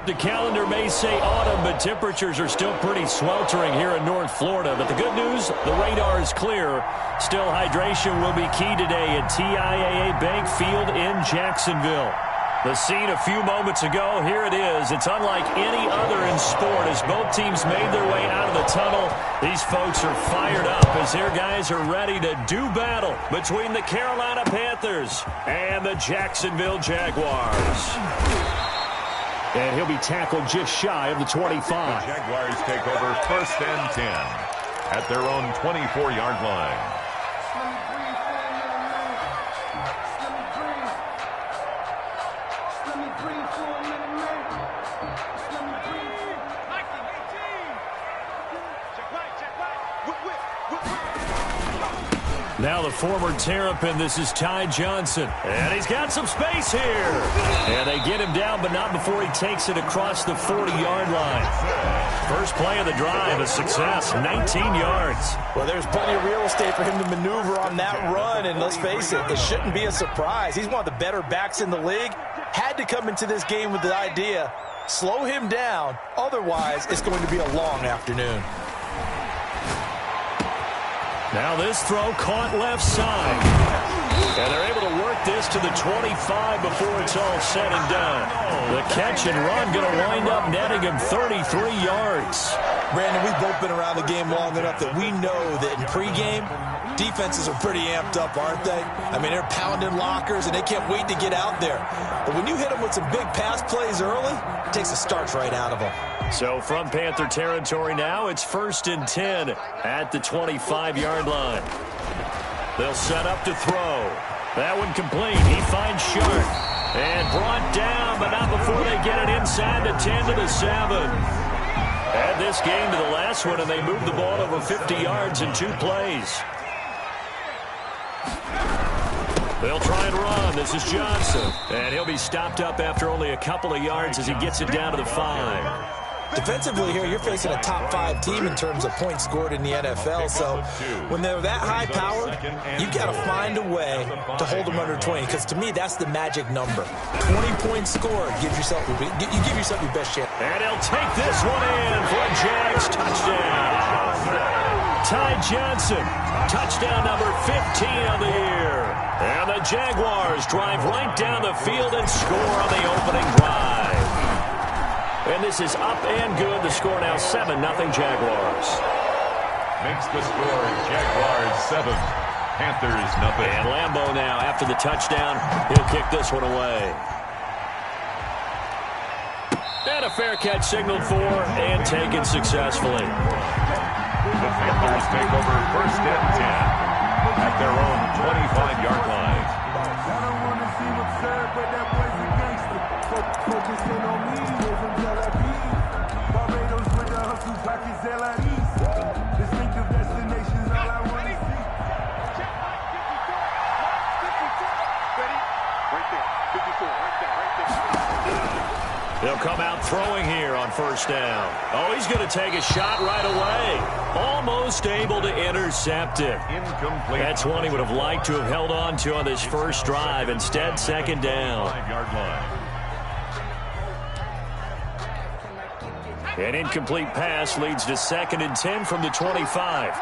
The calendar may say autumn, but temperatures are still pretty sweltering here in North Florida. But the good news, the radar is clear. Still, hydration will be key today at TIAA Bank Field in Jacksonville. The scene a few moments ago, here it is. It's unlike any other in sport as both teams made their way out of the tunnel. These folks are fired up as their guys are ready to do battle between the Carolina Panthers and the Jacksonville Jaguars. And he'll be tackled just shy of the 25. The Jaguars take over 1st and 10 at their own 24-yard line. Now the former Terrapin, this is Ty Johnson. And he's got some space here. And they get him down, but not before he takes it across the 40-yard line. First play of the drive, a success, 19 yards. Well, there's plenty of real estate for him to maneuver on that run, and let's face it, it shouldn't be a surprise. He's one of the better backs in the league. Had to come into this game with the idea, slow him down, otherwise it's going to be a long afternoon. Now this throw caught left side. And they're able to work this to the 25 before it's all said and done. The catch and run going to wind up netting him 33 yards. Brandon, we've both been around the game long enough that we know that in pregame, defenses are pretty amped up, aren't they? I mean, they're pounding lockers, and they can't wait to get out there. But when you hit them with some big pass plays early, it takes the starch right out of them. So from Panther territory now, it's 1st and 10 at the 25-yard line. They'll set up to throw. That one complete. He finds Sharp. And brought down, but not before they get it inside the 10 to the 7. Add this game to the last one, and they moved the ball over 50 yards in 2 plays. They'll try and run. This is Johnson. And he'll be stopped up after only a couple of yards as he gets it down to the 5. Defensively here, you're facing a top 5 team in terms of points scored in the NFL. So when they're that high powered, you've got to find a way to hold them under 20. Because to me, that's the magic number. 20 points scored. You give yourself your best chance. And he'll take this one in for a Jags touchdown. Ty Johnson, touchdown number 15 on the year. And the Jaguars drive right down the field and score on the opening drive. And this is up and good. The score now 7-0 Jaguars. Makes the score Jaguars 7, Panthers nothing. And Lambeau now after the touchdown. He'll kick this one away. And a fair catch signaled for and taken successfully. The Panthers take over 1st and 10 at their own 25-yard line. I don't want to see what's said, but that boy's a gangster. Focusing on me, from Tel Aviv. Barbados with the hustle, pockets LIEs. Distinctive destinations, all I want to see. Check back, 54. 54. Ready? Right there. 54. Right there. Right there. They'll come out throwing here on 1st down. Oh, he's going to take a shot right away. Almost able to intercept it. Incomplete. That's one he would have liked to have held on to on this first drive. Instead, 2nd down. 5-yard line. An incomplete pass leads to 2nd and 10 from the 25.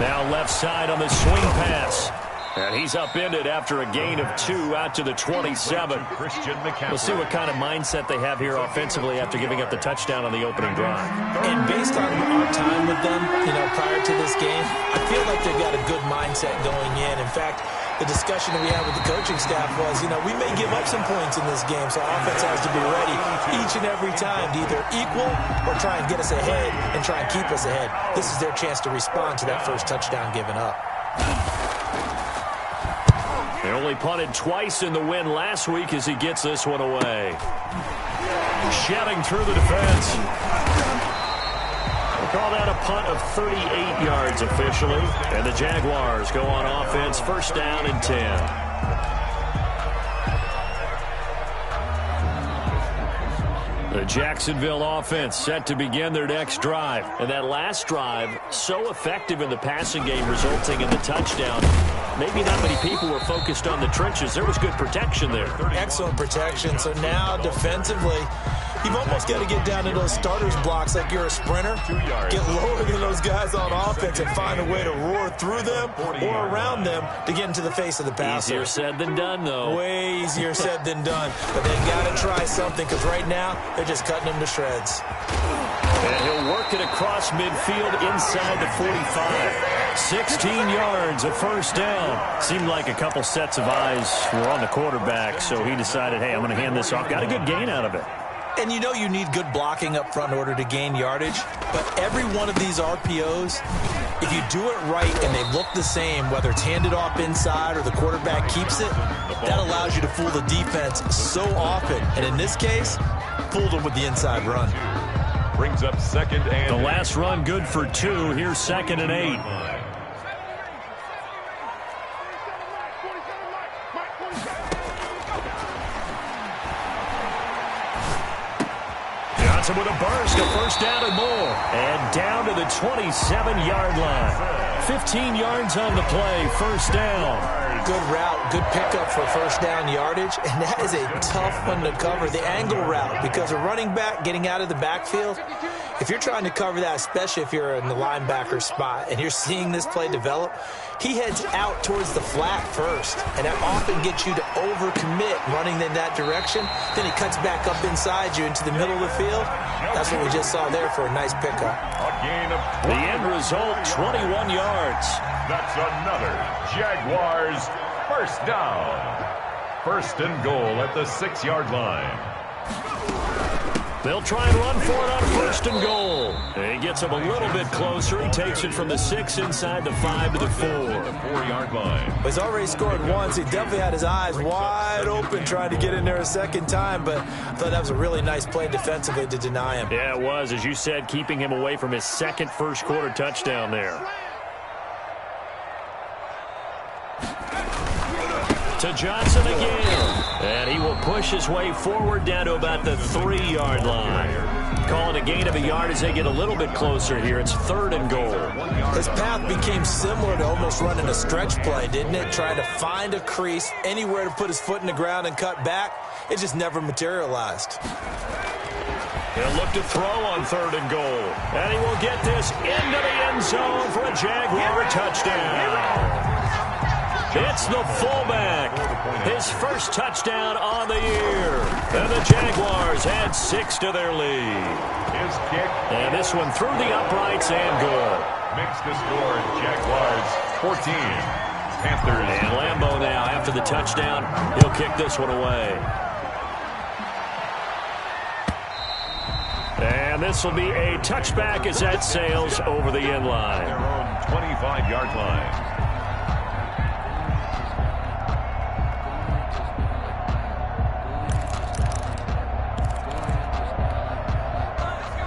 Now left side on the swing pass. And he's upended after a gain of 2 out to the 27. We'll see what kind of mindset they have here offensively after giving up the touchdown on the opening drive. And based on our time with them, prior to this game, I feel like they've got a good mindset going in. In fact, the discussion that we had with the coaching staff was, we may give up some points in this game, so our offense has to be ready each and every time to either equal or try and get us ahead and try and keep us ahead. This is their chance to respond to that first touchdown given up. They only punted twice in the win last week as he gets this one away. Shedding through the defense. We'll call that a punt of 38 yards officially. And the Jaguars go on offense, 1st down and 10. The Jacksonville offense set to begin their next drive. And that last drive, so effective in the passing game, resulting in the touchdown. maybe not many people were focused on the trenches. There was good protection there. Excellent protection. So now defensively, you've almost got to get down to those starters blocks like you're a sprinter. Get lower than those guys on offense and find a way to roar through them or around them to get into the face of the passer. Easier said than done, though. Way easier said than done. But they've got to try something because right now they're just cutting them to shreds. And he'll work it across midfield inside the 45. 16 yards, a first down. Seemed like a couple sets of eyes were on the quarterback, so he decided, hey, I'm going to hand this off. Got a good gain out of it. And you know you need good blocking up front in order to gain yardage, but every one of these RPOs, if you do it right and they look the same, whether it's handed off inside or the quarterback keeps it, that allows you to fool the defense so often. And in this case, fooled them with the inside run. Brings up second and the last run good for 2. Here's 2nd and 8. Johnson with a burst, a first down and more. And down to the 27-yard line. 15 yards on the play, first down. Good route, good pickup for first down yardage, and that is a tough one to cover, the angle route, because a running back getting out of the backfield, if you're trying to cover that, especially if you're in the linebacker spot and you're seeing this play develop, he heads out towards the flat first, and that often gets you to overcommit running in that direction. Then he cuts back up inside you into the middle of the field. That's what we just saw there for a nice pickup. a gain of The end result, 21 yards. That's another Jaguars first down. First and goal at the 6-yard line. They'll try and run for it on first and goal. He gets him a little bit closer. He takes it from the 6 inside the 5 to the 4. The 4-yard line. He's already scored once. He definitely had his eyes wide open trying to get in there a second time, but I thought that was a really nice play defensively to deny him. Yeah, it was, as you said, keeping him away from his second first-quarter touchdown there. To Johnson again. And he will push his way forward down to about the 3-yard line. Calling a gain of a yard as they get a little bit closer here. It's 3rd and goal. His path became similar to almost running a stretch play, didn't it? Trying to find a crease, anywhere to put his foot in the ground and cut back. It just never materialized. He'll look to throw on 3rd and goal. And he will get this into the end zone for a Jaguar touchdown. It's the fullback. His first touchdown on the year. And the Jaguars add 6 to their lead. His kick. And this one through the uprights and good. Makes the score Jaguars 14. Panthers. And Lambeau now after the touchdown. He'll kick this one away. And this will be a touchback as that sails over the end line. Their own 25-yard line.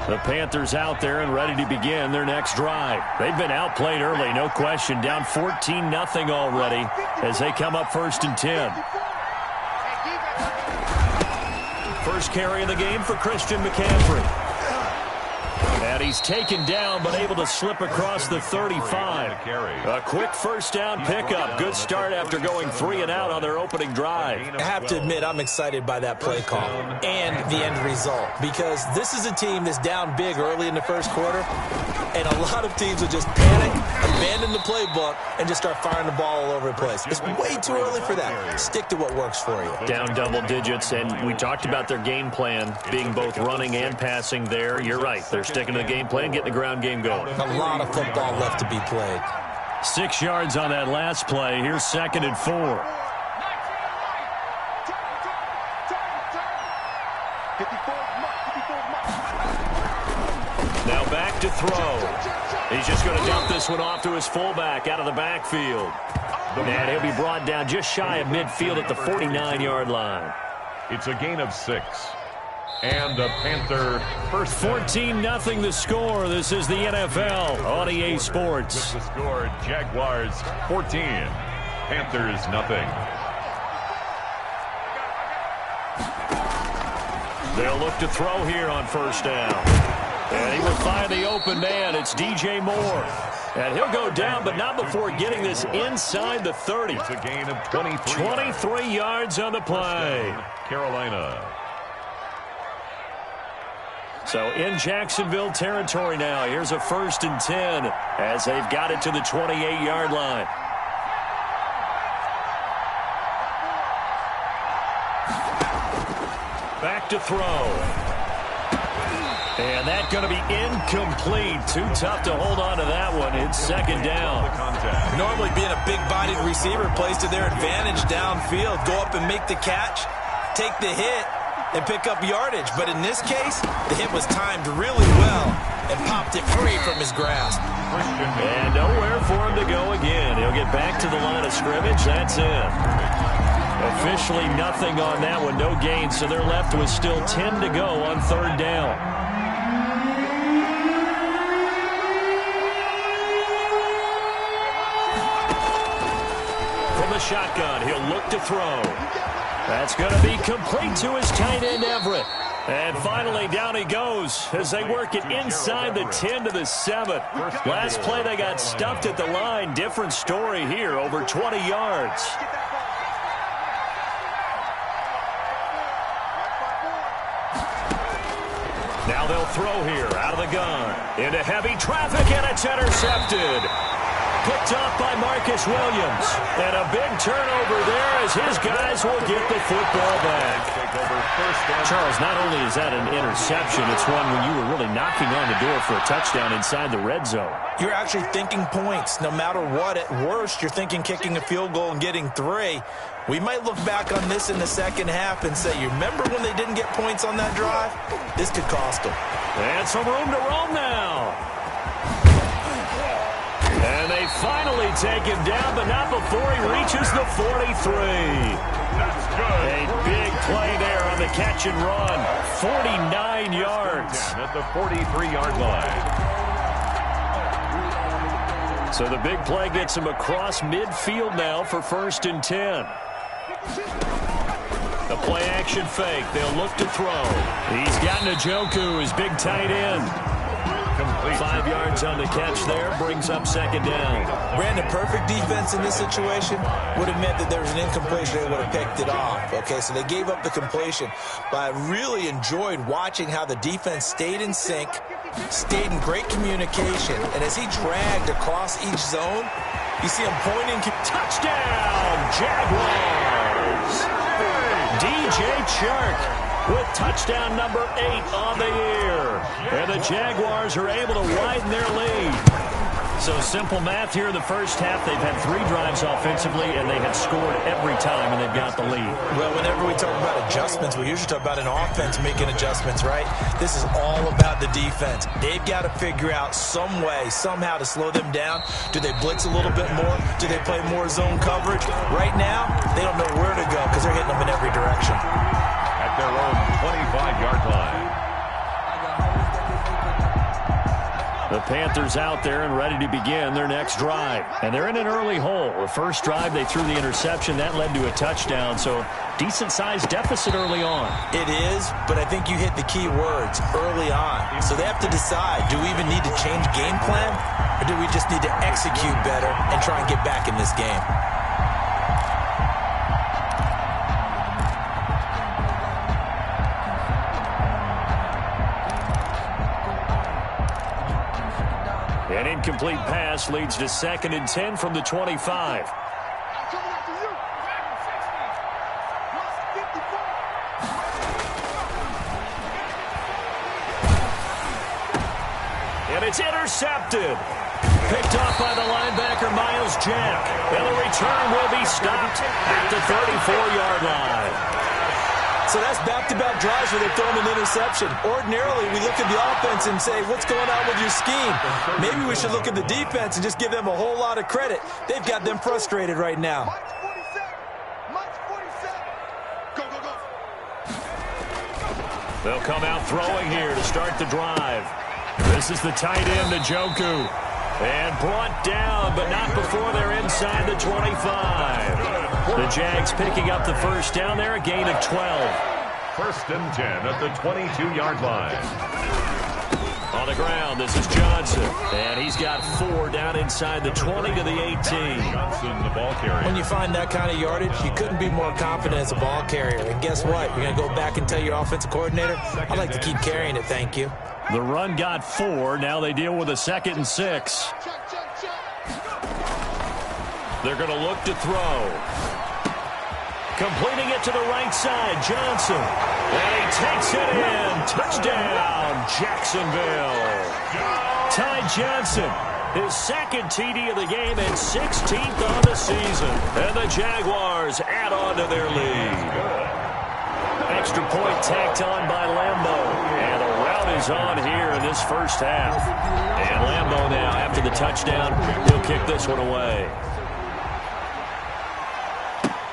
The Panthers out there and ready to begin their next drive. They've been outplayed early, no question. Down 14-0 already as they come up 1st and 10. First carry of the game for Christian McCaffrey. And he's taken down but able to slip across the 35. A quick first down pickup. Good start after going 3 and out on their opening drive. I have to admit, I'm excited by that play call and the end result, because this is a team that's down big early in the first quarter, and a lot of teams will just panic, abandon the playbook, and just start firing the ball all over the place. It's way too early for that. Stick to what works for you. Down double digits, and we talked about their game plan being both running and passing there. You're right. They're sticking to the game plan, getting the ground game going. A lot of football left to be played. 6 yards on that last play. Here's 2nd and 4. Now back to throw. He's just going to dump this one off to his fullback out of the backfield. And he'll be brought down just shy of midfield at the 49-yard line. It's a gain of 6. And a Panther first. 14-0 the score. This is the NFL on EA Sports. The score, Jaguars 14. Panthers nothing. They'll look to throw here on first down. And he will find the open man. It's DJ Moore. And he'll go down, but not before getting this inside the 30. It's a gain of 23. 23 yards on the play. Carolina. So in Jacksonville territory now. Here's a 1st and 10 as they've got it to the 28-yard line. Back to throw. And that's going to be incomplete. Too tough to hold on to that one. It's 2nd down. Normally being a big-bodied receiver plays to their advantage downfield. Go up and make the catch, take the hit, and pick up yardage. But in this case, the hit was timed really well and popped it free from his grasp. And nowhere for him to go again. He'll get back to the line of scrimmage. That's it. Officially nothing on that one. No gain, so they're left with still 10 to go on 3rd down. Shotgun. He'll look to throw. That's going to be complete to his tight end, Everett. And finally, down he goes as they work it inside the 10 to the 7. Last play, they got stuffed at the line. Different story here, over 20 yards. Now they'll throw here out of the gun. Into heavy traffic, and it's intercepted. Picked off by Marcus Williams. And a big turnover there as his guys will get the football back. Charles, not only is that an interception, it's one when you were really knocking on the door for a touchdown inside the red zone. You're actually thinking points. No matter what, at worst, you're thinking kicking a field goal and getting 3. We might look back on this in the second half and say, you remember when they didn't get points on that drive? This could cost them. And some room to roam now. And they finally take him down, but not before he reaches the 43. That's good. A big play there on the catch and run. 49 yards. At the 43-yard line. So the big play gets him across midfield now for 1st and 10. The play action fake. They'll look to throw. He's got Njoku, his big tight end. 5 yards on the catch there, brings up 2nd down. Brandon, perfect defense in this situation would have meant that there was an incompletion. They would have picked it off. Okay, so they gave up the completion. But I really enjoyed watching how the defense stayed in sync, stayed in great communication. And as he dragged across each zone, you see him pointing. Touchdown, Jaguars! DJ Chark with touchdown number 8 on the year. And the Jaguars are able to widen their lead. So simple math here in the first half. They've had 3 drives offensively, and they have scored every time, and they've got the lead. Well, whenever we talk about adjustments, we usually talk about an offense making adjustments, right? This is all about the defense. They've got to figure out some way, somehow to slow them down. Do they blitz a little bit more? Do they play more zone coverage? Right now, they don't know where to go because they're hitting them in every direction. At their own 25-yard line. The Panthers out there and ready to begin their next drive. And they're in an early hole. The first drive, they threw the interception. That led to a touchdown. So decent-sized deficit early on. It is, but I think you hit the key words, early on. So they have to decide, do we even need to change game plan? Or do we just need to execute better and try and get back in this game? An incomplete pass leads to 2nd and 10 from the 25. And it's intercepted. Picked off by the linebacker, Miles Jack. And the return will be stopped at the 34-yard line. So that's back-to-back drives where they've thrown an interception. Ordinarily, we look at the offense and say, what's going on with your scheme? Maybe we should look at the defense and just give them a whole lot of credit. They've got them frustrated right now. They'll come out throwing here to start the drive. This is the tight end, Njoku. And brought down, but not before they're inside the 25. The Jags picking up the first down there, a gain of 12. 1st and 10 at the 22-yard line. On down. This is Johnson. And he's got 4 down inside the 20 to the 18. Johnson, the ball carrier. When you find that kind of yardage, you couldn't be more confident as a ball carrier. And guess what? You're going to go back and tell your offensive coordinator, I'd like to keep carrying it, thank you. The run got 4. Now they deal with a 2nd and 6. They're going to look to throw. Completing it to the right side, Johnson. And he takes it in. Touchdown, Jacksonville. Ty Johnson, his 2nd TD of the game and 16th on the season. And the Jaguars add on to their lead. Extra point tacked on by Lambeau. And the rout is on here in this first half. And Lambeau now, after the touchdown, he'll kick this one away.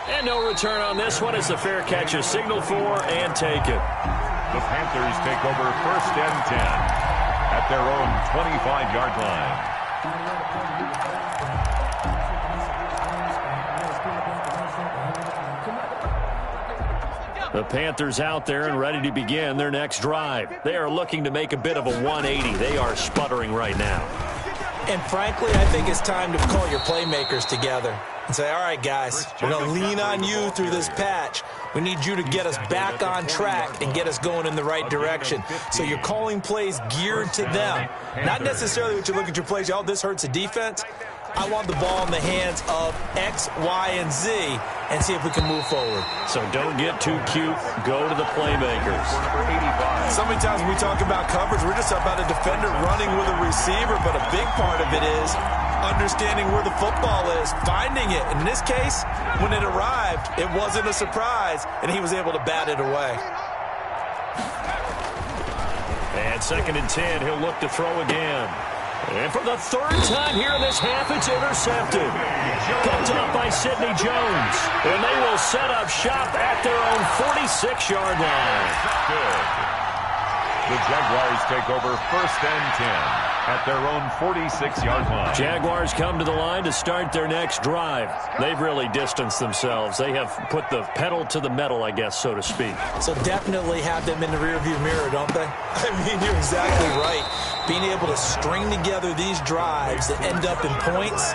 And no return on this one as the fair catch is signaled for and taken. The Panthers take over 1st and 10 at their own 25-yard line. The Panthers out there and ready to begin their next drive. They are looking to make a bit of a 180. They are sputtering right now. And frankly, I think it's time to call your playmakers together and say, all right, guys, we're going to lean on you through this patch. We need you to get us back on track and get us going in the right direction. So you're calling plays geared to them. Not necessarily what you look at your plays, oh, this hurts the defense. I want the ball in the hands of X, Y, and Z and see if we can move forward. So don't get too cute. Go to the playmakers. So many times when we talk about coverage, we're just about a defender running with a receiver, but a big part of it is understanding where the football is, finding it. In this case, when it arrived, it wasn't a surprise, and he was able to bat it away. And 2nd and 10, he'll look to throw again. And for the 3rd time here in this half, it's intercepted. Picked up by Sidney Jones. And they will set up shop at their own 46-yard line. Good. The Jaguars take over 1st and 10 at their own 46-yard line. Jaguars come to the line to start their next drive. They've really distanced themselves. They have put the pedal to the metal, I guess, so to speak. So definitely have them in the rearview mirror, don't they? I mean, you're exactly right. Being able to string together these drives that end up in points,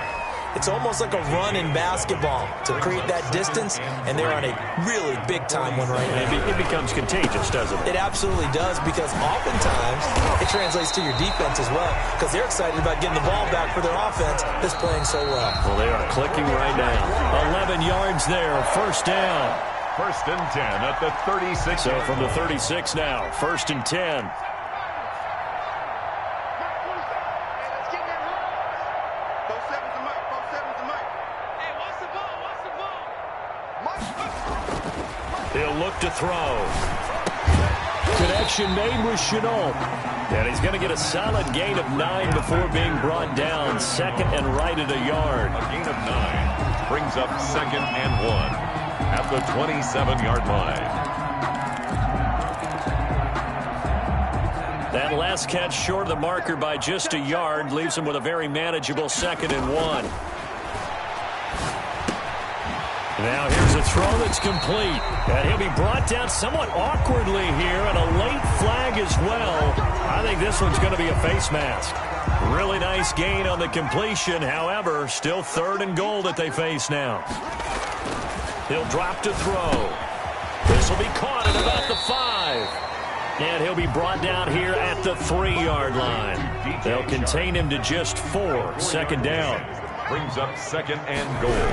it's almost like a run in basketball to create that distance, and they're on a really big-time one right now. It becomes contagious, doesn't it? It absolutely does, because oftentimes it translates to your defense as well, because they're excited about getting the ball back for their offense that's playing so well. Well, they are clicking right now. 11 yards there, 1st down. 1st and 10 at the 36. So from the 36 now, 1st and 10. He'll look to throw. Connection made with Chenault. And he's going to get a solid gain of 9 before being brought down. 2nd and right at a yard. A gain of 9 brings up 2nd and 1 at the 27-yard line. That last catch short of the marker by just a yard leaves him with a very manageable 2nd and 1. Now here's a throw that's complete. And he'll be brought down somewhat awkwardly here, and a late flag as well. I think this one's going to be a face mask. Really nice gain on the completion. However, still 3rd and goal that they face now. He'll drop to throw. This will be caught at about the 5. And he'll be brought down here at the 3-yard line. They'll contain him to just 4. 2nd down. Brings up 2nd and goal.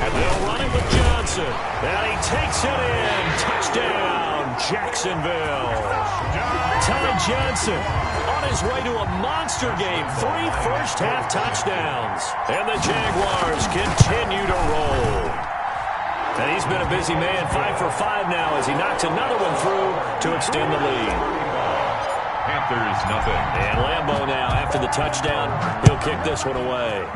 And they'll run it with Johnson. And he takes it in. Touchdown, Jacksonville. Ty Johnson on his way to a monster game. 3 first-half touchdowns. And the Jaguars continue to roll. And he's been a busy man, 5 for 5 now as he knocks another one through to extend the lead. Panthers nothing. And Lambeau now, after the touchdown, he'll kick this one away.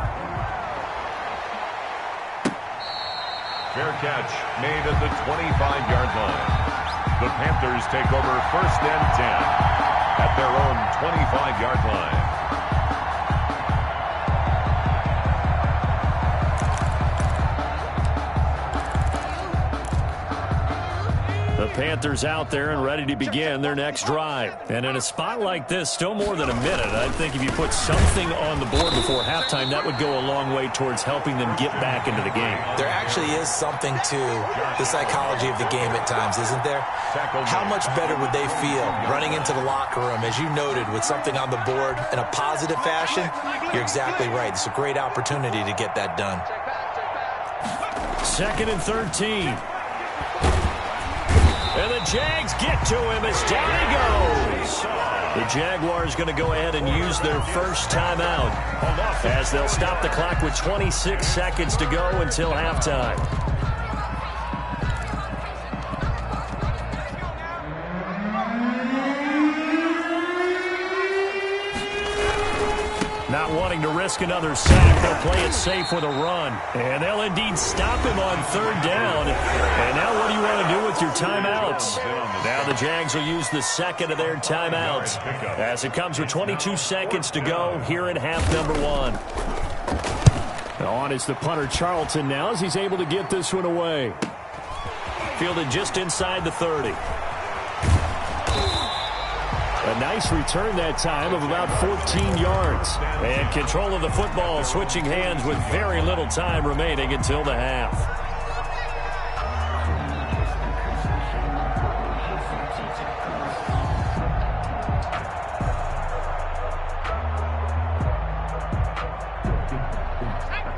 Fair catch made at the 25-yard line. The Panthers take over 1st and 10 at their own 25-yard line. The Panthers out there and ready to begin their next drive. And in a spot like this, still more than a minute, I think if you put something on the board before halftime, that would go a long way towards helping them get back into the game. There actually is something to the psychology of the game at times, isn't there? How much better would they feel running into the locker room, as you noted, with something on the board in a positive fashion? You're exactly right. It's a great opportunity to get that done. 2nd and 13. And the Jags get to him as down he goes. The Jaguars going to go ahead and use their first timeout as they'll stop the clock with 26 seconds to go until halftime. Not wanting to risk another sack, they'll play it safe with a run. And they'll indeed stop him on 3rd down. And now what do you want to do with your timeouts? Now the Jags will use the second of their timeouts as it comes with 22 seconds to go here in half number 1. On is the punter Charlton now as he's able to get this one away. Fielded just inside the 30. A nice return that time of about 14 yards. And control of the football switching hands with very little time remaining until the half.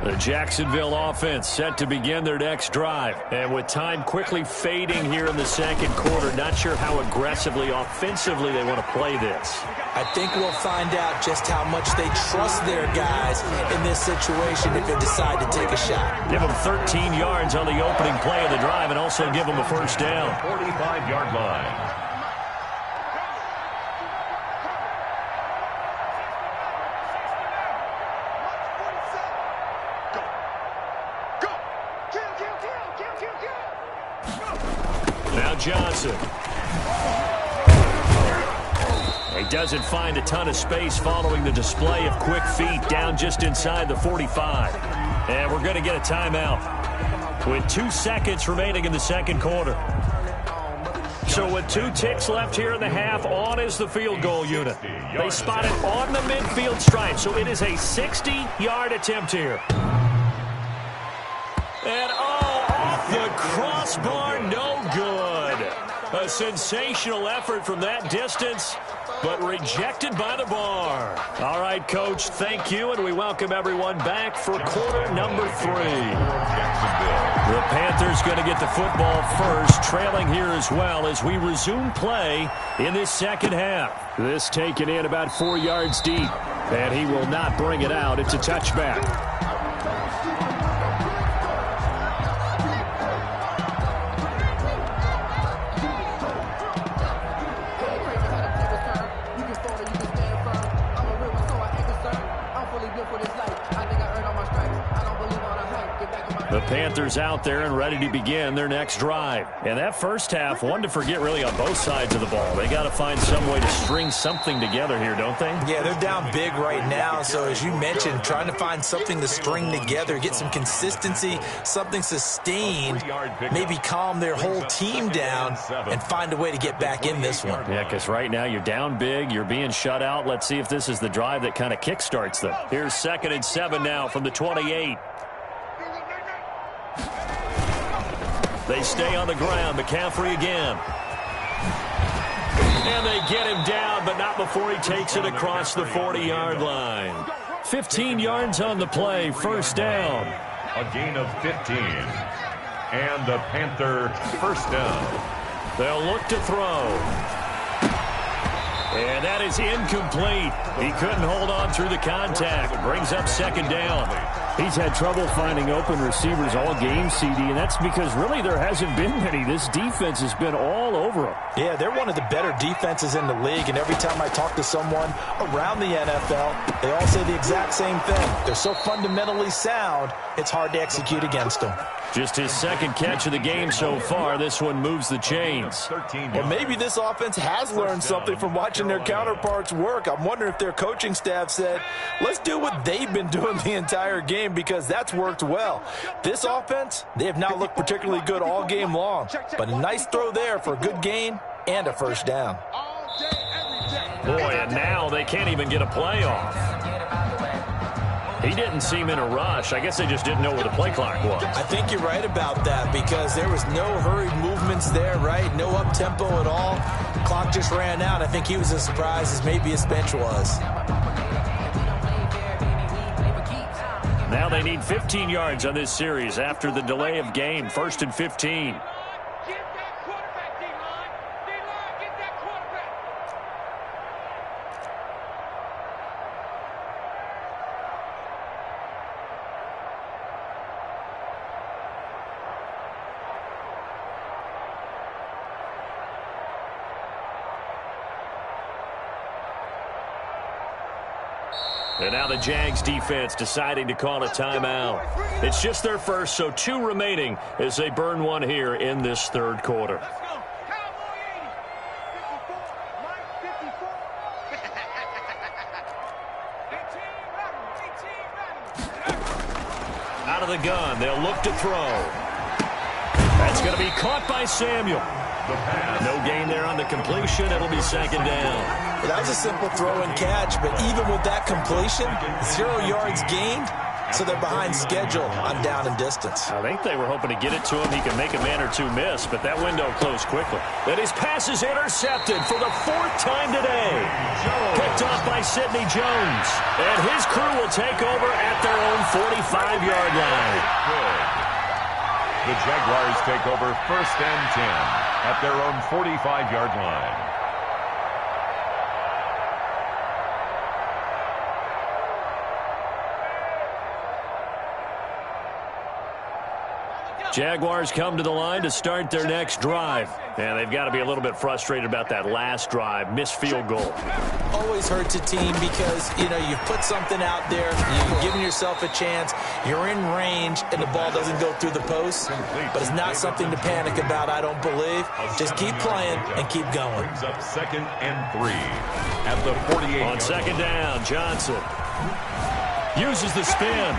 The Jacksonville offense set to begin their next drive. And with time quickly fading here in the second quarter, not sure how aggressively, offensively they want to play this. I think we'll find out just how much they trust their guys in this situation if they decide to take a shot. Give them 13 yards on the opening play of the drive and also give them a first down. 45-yard line. Johnson. He doesn't find a ton of space following the display of quick feet down just inside the 45. And we're going to get a timeout with 2 seconds remaining in the second quarter. So with 2 ticks left here in the half, on is the field goal unit. They spot it on the midfield stripe, so it is a 60-yard attempt here. And off the crossbar, no good. A sensational effort from that distance, but rejected by the bar. All right, Coach, thank you, and we welcome everyone back for quarter number 3. The Panthers going to get the football first, trailing here as well as we resume play in this second half. This taken in about 4 yards deep, and he will not bring it out. It's a touchback. The Panthers out there and ready to begin their next drive. And that first half, one to forget really on both sides of the ball. They got to find some way to string something together here, don't they? Yeah, they're down big right now. So as you mentioned, trying to find something to string together, get some consistency, something sustained, maybe calm their whole team down and find a way to get back in this one. Yeah, because right now you're down big, you're being shut out. Let's see if this is the drive that kind of kickstarts them. Here's 2nd and 7 now from the 28. They stay on the ground. McCaffrey again. And they get him down, but not before he takes it across the 40-yard line. 15 yards on the play, first down. A gain of 15. And the Panther first down. They'll look to throw. And that is incomplete. He couldn't hold on through the contact. Brings up second down. He's had trouble finding open receivers all game, CD, and that's because really there hasn't been many. This defense has been all over them. Yeah, they're one of the better defenses in the league, and every time I talk to someone around the NFL, they all say the exact same thing. They're so fundamentally sound, it's hard to execute against them. Just his second catch of the game so far. This one moves the chains. Well, maybe this offense has learned something from watching their counterparts work. I'm wondering if their coaching staff said, let's do what they've been doing the entire game. game because that's worked well. This offense, they have not looked particularly good all game long, but a nice throw there for a good gain and a first down. Boy, and now they can't even get a play off. He didn't seem in a rush. I guess they just didn't know where the play clock was. I think you're right about that because there was no hurried movements there, right? No up-tempo at all. Clock just ran out. I think he was as surprised as maybe his bench was. Now they need 15 yards on this series after the delay of game. 1st and 15. And now the Jags defense deciding to call a timeout. It's just their first, so 2 remaining as they burn one here in this third quarter. Out of the gun, they'll look to throw. That's going to be caught by Samuel. No gain there on the completion. It'll be 2nd down. That was a simple throw and catch, but even with that completion, 0 yards gained, so they're behind schedule on down and distance. I think they were hoping to get it to him. He can make a man or 2 miss, but that window closed quickly. And his pass is intercepted for the 4th time today. Picked off by Sidney Jones. And his crew will take over at their own 45-yard line. The Jaguars take over 1st and 10 at their own 45-yard line. Jaguars come to the line to start their next drive. And they've got to be a little bit frustrated about that last drive. Missed field goal. Always hurts a team because, you know, you've put something out there, you've given yourself a chance, you're in range, and the ball doesn't go through the post. But it's not something to panic about, I don't believe. Just keep playing and keep going. Brings up 2nd and 3 at the 48. On 2nd down, Johnson uses the spin.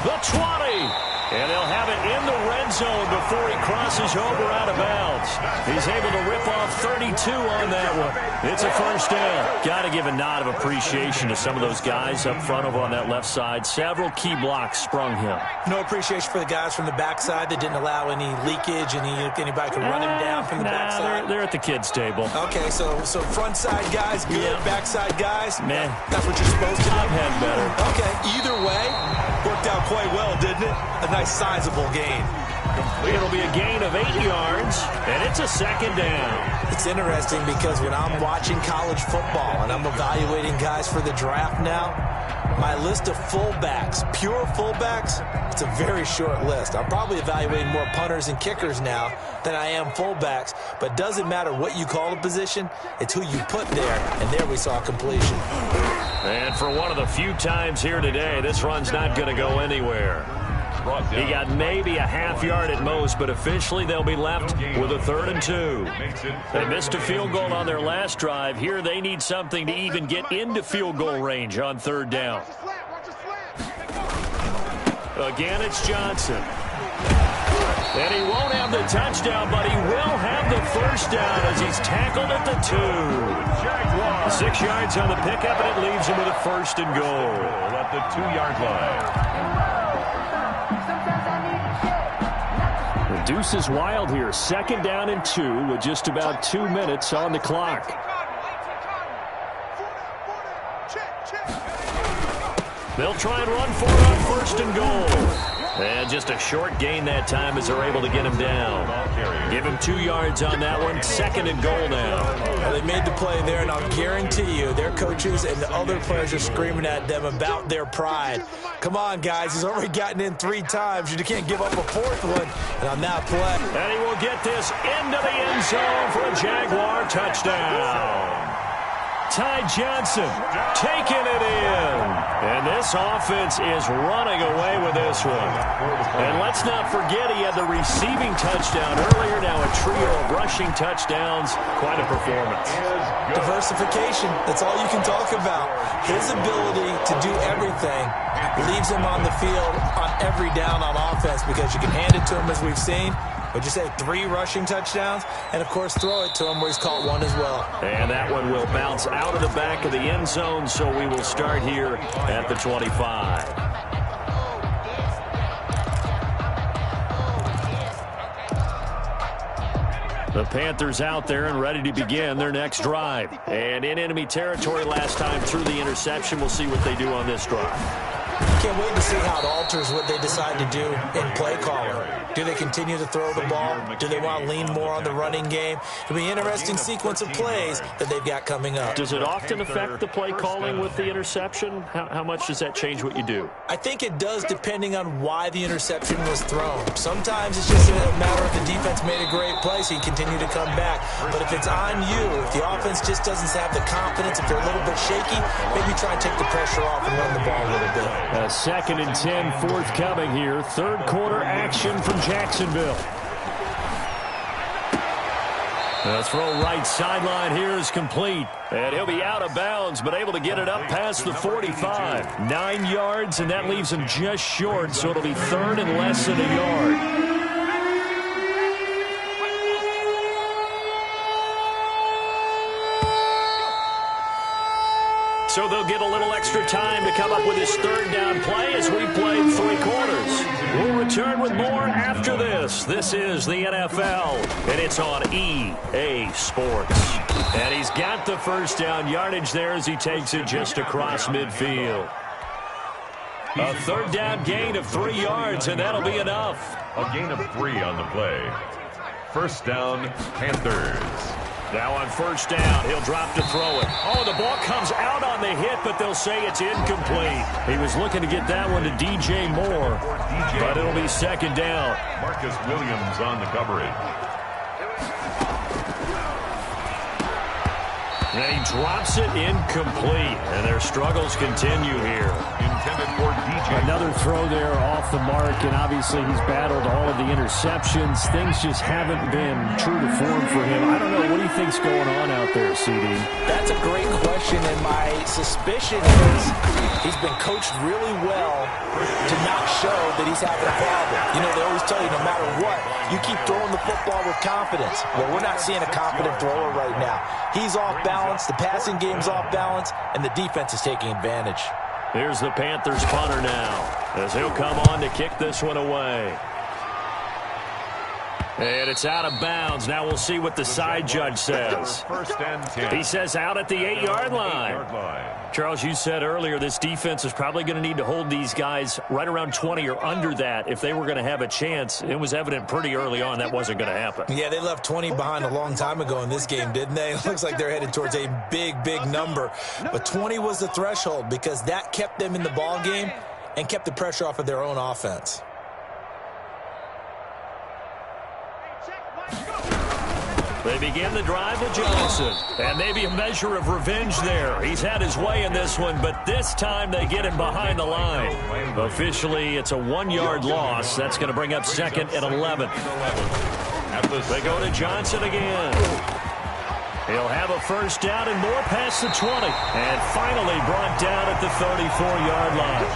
The 20. And they'll have it in the red zone before he crosses over out of bounds. He's able to rip off 32 on that one. It's a first down. Got to give a nod of appreciation to some of those guys up front over on that left side. Several key blocks sprung him. No appreciation for the guys from the backside that didn't allow any leakage, anybody could run him down from the backside. They're at the kids' table. Okay, so front side guys, good. Yeah. Backside guys, man, that's what you're supposed to do. I've had better. Okay, either way, worked out quite well, didn't it? A nice sizable gain. It'll be a gain of 8 yards, and it's a 2nd down. It's interesting because when I'm watching college football and I'm evaluating guys for the draft now, my list of fullbacks, pure fullbacks, it's a very short list. I'm probably evaluating more punters and kickers now than I am fullbacks, but it doesn't matter what you call a position, it's who you put there, and there we saw completion. And for one of the few times here today, this run's not going to go anywhere. He got maybe a half yard at most, but officially they'll be left with a 3rd and 2. They missed a field goal on their last drive. Here they need something to even get into field goal range on 3rd down. Again, it's Johnson. And he won't have the touchdown, but he will have the first down as he's tackled at the 2. 6 yards on the pickup, and it leaves him with a 1st and goal. At the 2-yard line. The deuce is wild here. 2nd down and 2 with just about 2 minutes on the clock. They'll try and run for it on 1st and goal. And just a short gain that time as they're able to get him down. Give him 2 yards on that one. 2nd and goal now. Well, they made the play there, and I'll guarantee you their coaches and the other players are screaming at them about their pride. Come on, guys. He's already gotten in 3 times. You can't give up a 4th one. And on that play. And he will get this into the end zone for a Jaguar touchdown. Ty Johnson taking it in. And this offense is running away with this one. And let's not forget he had the receiving touchdown earlier. Now a trio of rushing touchdowns. Quite a performance. Diversification. That's all you can talk about. His ability to do everything leaves him on the field on every down on offense because you can hand it to him as we've seen. Would you say 3 rushing touchdowns? And, of course, throw it to him where he's caught 1 as well. And that one will bounce out of the back of the end zone, so we will start here at the 25. The Panthers out there and ready to begin their next drive. And in enemy territory last time through the interception. We'll see what they do on this drive. Can't wait to see how it alters what they decide to do in play calling. Do they continue to throw the ball? Do they want to lean more on the running game? It'll be an interesting sequence of plays that they've got coming up. Does it often affect the play calling with the interception? How much does that change what you do? I think it does depending on why the interception was thrown. Sometimes it's just a matter of the defense made a great play, so you continue to come back. But if it's on you, if the offense just doesn't have the confidence, if they're a little bit shaky, maybe try and take the pressure off and run the ball a little bit. 2nd and 10 forthcoming here. Third quarter action from Jacksonville. The throw right sideline here is complete. And he'll be out of bounds, but able to get it up past the 45. 9 yards, and that leaves him just short, so it'll be 3rd and less than a yard. So they'll get a little extra time to come up with his 3rd down play as we played 3 quarters. We'll return with more after this. This is the NFL, and it's on EA Sports. And he's got the first down yardage there as he takes it just across midfield. A 3rd down gain of 3 yards, and that'll be enough. A gain of 3 on the play. First down, Panthers. Now on first down, he'll drop to throw it. Oh, the ball comes out on the hit, but they'll say it's incomplete. He was looking to get that one to DJ Moore, but it'll be 2nd down. Marcus Williams on the coverage. And he drops it incomplete, and their struggles continue here. Intended for DJ. Another throw there off the mark, and obviously he's battled all of the interceptions. Things just haven't been true to form for him. I don't know. What do you think's going on out there, CD? That's a great question, and my suspicion is he's been coached really well to not show that he's having a problem. You know, they always tell you no matter what, you keep throwing the football with confidence. Well, we're not seeing a confident thrower right now. He's off balance, the passing game's off balance, and the defense is taking advantage. Here's the Panthers punter now as he'll come on to kick this one away. And it's out of bounds. Now we'll see what the side judge says. First and 10. He says out at the 8-yard line. Charles, you said earlier this defense is probably going to need to hold these guys right around 20 or under that if they were going to have a chance. It was evident pretty early on that wasn't going to happen. Yeah, they left 20 behind a long time ago in this game, didn't they? It looks like they're headed towards a big, big number. But 20 was the threshold because that kept them in the ball game and kept the pressure off of their own offense. They begin the drive with Johnson. And maybe a measure of revenge there. He's had his way in this one, but this time they get him behind the line. Officially, it's a 1-yard loss. That's going to bring up 2nd and 11. They go to Johnson again. He'll have a first down and more past the 20. And finally brought down at the 34-yard line.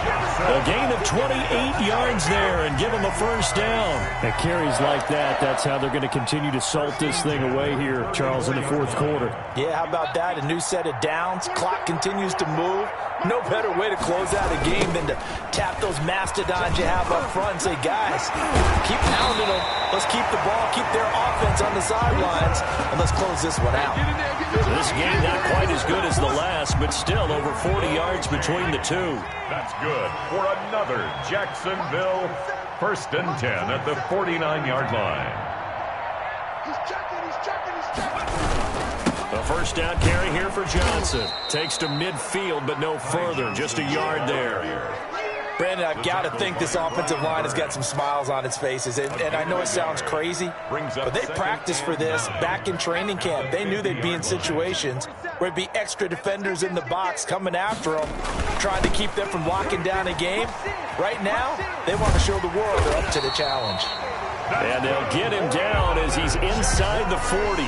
A gain of 28 yards there and give him a first down. And carries like that, that's how they're going to continue to salt this thing away here, Charles, in the 4th quarter. Yeah, how about that? A new set of downs. Clock continues to move. No better way to close out a game than to tap those mastodons you have up front and say, guys, keep pounding them. Let's keep the ball, keep their offense on the sidelines, and let's close this one out. This game not quite as good as the last, but still over 40 yards between the two. That's good for another Jacksonville 1st and 10 at the 49-yard line. A first down carry here for Johnson. Takes to midfield, but no further. Just a yard there. Brandon, I've got to think this offensive line has got some smiles on its faces. And I know it sounds crazy, but they practiced for this back in training camp. They knew they'd be in situations where it'd be extra defenders in the box coming after them, trying to keep them from locking down a game. Right now, they want to show the world they're up to the challenge. And they'll get him down as he's inside the 40.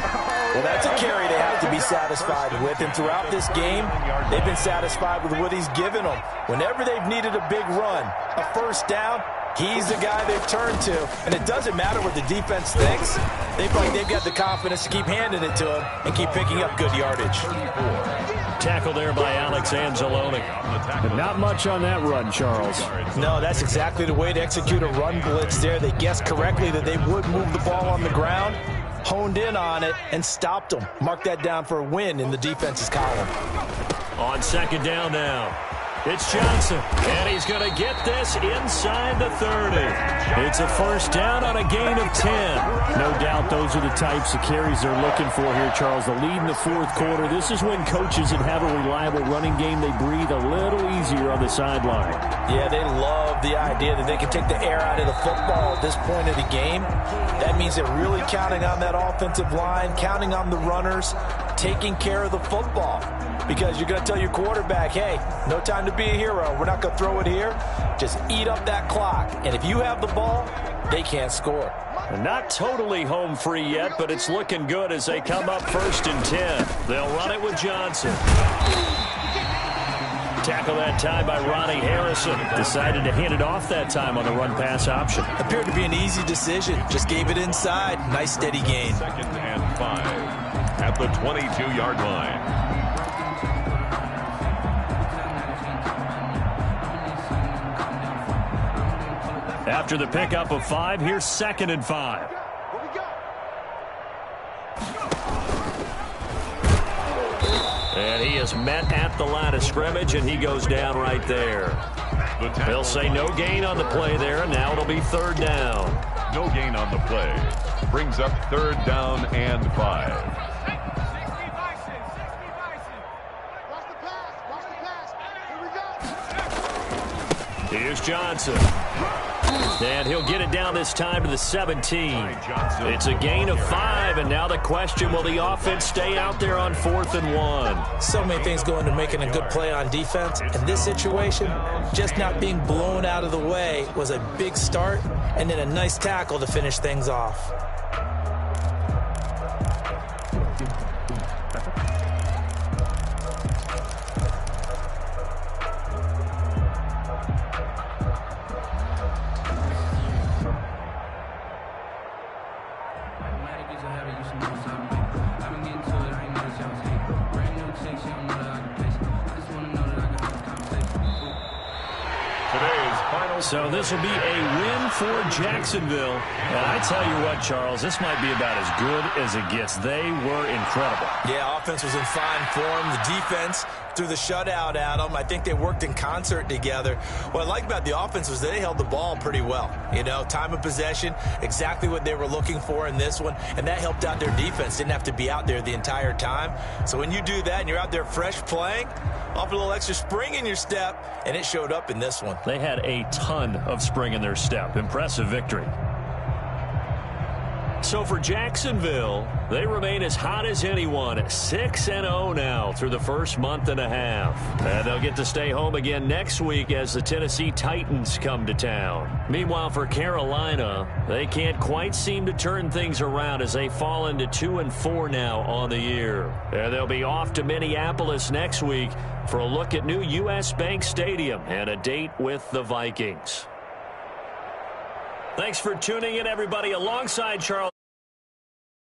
Well, that's a carry they have to be satisfied with. And throughout this game, they've been satisfied with what he's given them. Whenever they've needed a big run, a first down, he's the guy they've turned to. And it doesn't matter what the defense thinks. They feel like they've got the confidence to keep handing it to him and keep picking up good yardage. Tackle there by Alex Anzalone. But not much on that run, Charles. No, that's exactly the way to execute a run blitz there. They guessed correctly that they would move the ball on the ground, honed in on it, and stopped them. Mark that down for a win in the defense's column. On second down now, it's Johnson, and he's going to get this inside the 30. It's a first down on a gain of 10. No doubt those are the types of carries they're looking for here, Charles. The lead in the fourth quarter. This is when coaches that have a reliable running game, they breathe a little easier on the sideline. Yeah, they love the idea that they can take the air out of the football at this point of the game. That means they're really counting on that offensive line, counting on the runners, taking care of the football. Because you're going to tell your quarterback, hey, no time to be a hero. We're not going to throw it here. Just eat up that clock. And if you have the ball, they can't score. Not totally home free yet, but it's looking good as they come up first and 10. They'll run it with Johnson. Tackle that time by Ronnie Harrison. Decided to hand it off that time on the run-pass option. Appeared to be an easy decision. Just gave it inside. Nice steady gain. 2nd and 5 at the 22-yard line. After the pickup of 5, here's 2nd and 5. And he is met at the line of scrimmage, and he goes down right there. They'll say no gain on the play there, and now it'll be 3rd down. No gain on the play. Brings up 3rd down and 5. Here's Johnson. And he'll get it down this time to the 17. It's a gain of 5, and now the question, will the offense stay out there on 4th and 1? So many things go into making a good play on defense. In this situation, just not being blown out of the way was a big start, and then a nice tackle to finish things off. So this will be a win for Jacksonville. And I tell you what, Charles, this might be about as good as it gets. They were incredible. Yeah, offense was in fine form. The defense threw the shutout at them. I think they worked in concert together. What I like about the offense was they held the ball pretty well. You know, time of possession, exactly what they were looking for in this one. And that helped out their defense. Didn't have to be out there the entire time. So when you do that and you're out there fresh playing, off a little extra spring in your step, and it showed up in this one. They had a ton of spring in their step. Impressive victory. So for Jacksonville, they remain as hot as anyone, 6-0 now through the first month and a half. And they'll get to stay home again next week as the Tennessee Titans come to town. Meanwhile, for Carolina, they can't quite seem to turn things around as they fall into 2-4 now on the year. And they'll be off to Minneapolis next week for a look at new U.S. Bank Stadium and a date with the Vikings. Thanks for tuning in, everybody. Alongside Charles